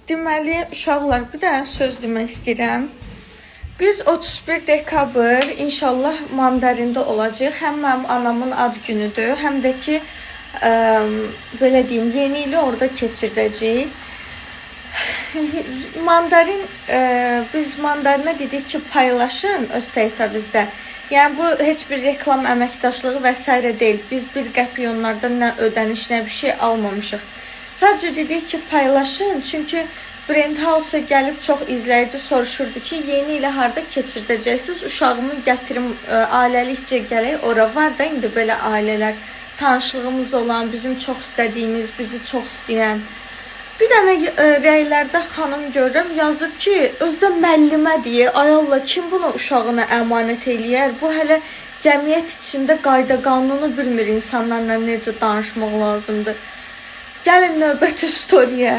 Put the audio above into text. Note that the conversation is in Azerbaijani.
Deməli, uşaqlar, bir dənə söz demək istəyirəm. Biz 31 dekabr inşallah Mandarində olacaq. Həm mənim anamın ad günüdür, həm də ki, belə deyim, yeni ili orada keçirdəcəyik. Mandarin, biz Mandarina dedik ki, paylaşın öz səhifəmizdə. Yəni, bu heç bir reklam əməkdaşlığı və s. deyil. Biz bir qəpik onlardan nə ödəniş, nə bir şey almamışıq. Sadəcə dedik ki, paylaşın, çünki Brand House-a gəlib çox izləyici soruşurdu ki, yeni ilə harada keçirdəcəksiniz, uşağımı gətirim, ailəlikcə gələk, ora var da indi belə ailələr, tanışlığımız olan, bizim çox istədiyimiz, bizi çox istəyən. Bir dənə rəylərdə xanım görürəm, yazıb ki, özdə müəllimə deyə, ay Allah, kim bunu uşağına əmanət eləyər? Bu hələ cəmiyyət içində qayda qanunu bilmir insanlarla necə danışmaq lazımdır. Gəlin növbəti storyyə.